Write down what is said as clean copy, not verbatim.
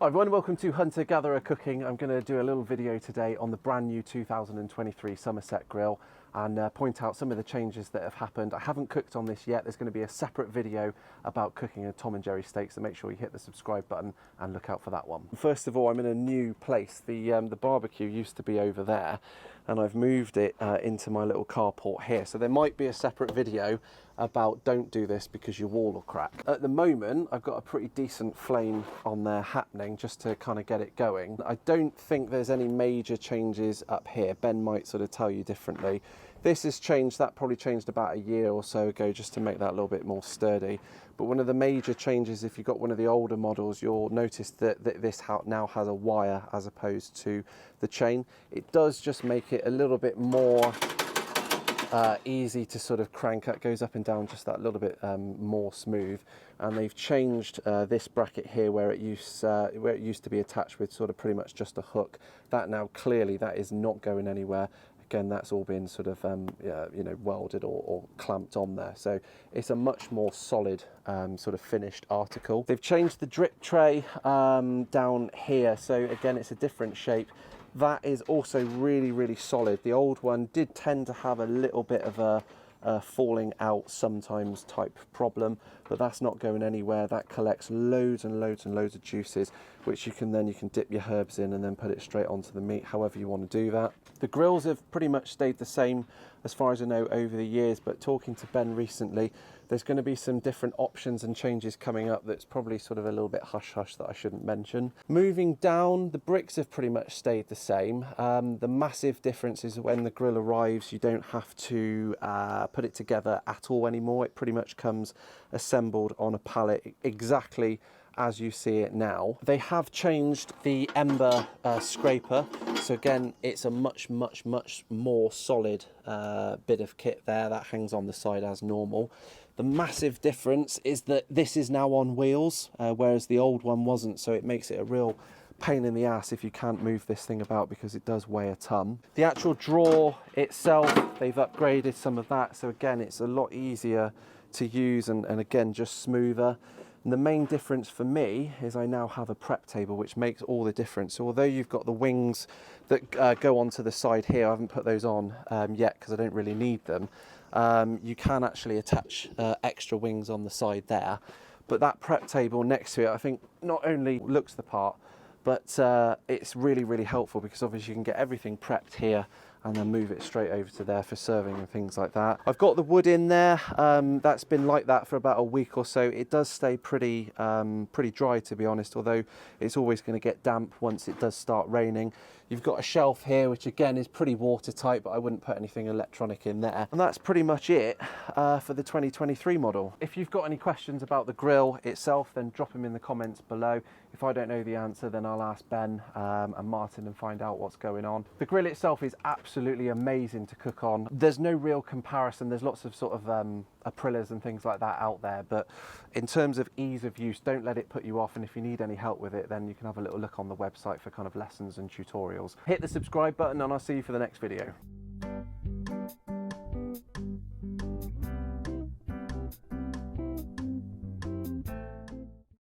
Hi everyone, welcome to Hunter Gatherer Cooking. I'm going to do a little video today on the brand new 2023 Somerset grill and point out some of the changes that have happened. I haven't cooked on this yet. There's going to be a separate video about cooking a Tom and Jerry steak, so make sure you hit the subscribe button and look out for that one. First of all, I'm in a new place. The barbecue used to be over there and I've moved it into my little carport here. So there might be a separate video about don't do this because your wall will crack. At the moment, I've got a pretty decent flame on there happening just to kind of get it going. I don't think there's any major changes up here. Ben might sort of tell you differently. This has changed, that probably changed about a year or so ago just to make that a little bit more sturdy. But one of the major changes, if you've got one of the older models, you'll notice that this now has a wire as opposed to the chain. It does just make it a little bit more easy to sort of crank. It goes up and down just that little bit more smooth. And they've changed this bracket here where it used to be attached with sort of pretty much just a hook. That now clearly that is not going anywhere. Again, that's all been sort of you know, welded or clamped on there, so it's a much more solid sort of finished article. They've changed the drip tray down here, so again it's a different shape. That is also really solid. The old one did tend to have a little bit of a falling out sometimes type problem, but that's not going anywhere. That collects loads and loads of juices, which you can dip your herbs in and then put it straight onto the meat, however you want to do that. The grills have pretty much stayed the same as far as I know over the years, but talking to Ben recently, there's going to be some different options and changes coming up that's probably sort of a little bit hush-hush that I shouldn't mention. Moving down, the bricks have pretty much stayed the same. The massive difference is when the grill arrives, you don't have to put it together at all anymore. It pretty much comes assembled on a pallet exactly as you see it now. They have changed the ember scraper, so again it's a much more solid bit of kit there that hangs on the side as normal. The massive difference is that this is now on wheels, whereas the old one wasn't, so it makes it a real pain in the ass if you can't move this thing about because it does weigh a ton. The actual drawer itself, they've upgraded some of that, so again it's a lot easier to use and again just smoother. And the main difference for me is I now have a prep table, which makes all the difference. So although you've got the wings that go onto the side here, I haven't put those on yet because I don't really need them. You can actually attach extra wings on the side there. But that prep table next to it, I think not only looks the part, but it's really helpful because obviously you can get everything prepped here and then move it straight over to there for serving and things like that. I've got the wood in there. That's been like that for about a week or so. It does stay pretty dry, to be honest, although it's always going to get damp once it does start raining. You've got a shelf here, which again is pretty watertight, but I wouldn't put anything electronic in there. And that's pretty much it for the 2023 model. If you've got any questions about the grill itself, then drop them in the comments below. If I don't know the answer, then I'll ask Ben and Martin and find out what's going on. The grill itself is absolutely amazing to cook on. There's no real comparison. There's lots of sort of Aprillas and things like that out there, but in terms of ease of use, don't let it put you off. And if you need any help with it, then you can have a little look on the website for kind of lessons and tutorials. Hit the subscribe button and I'll see you for the next video.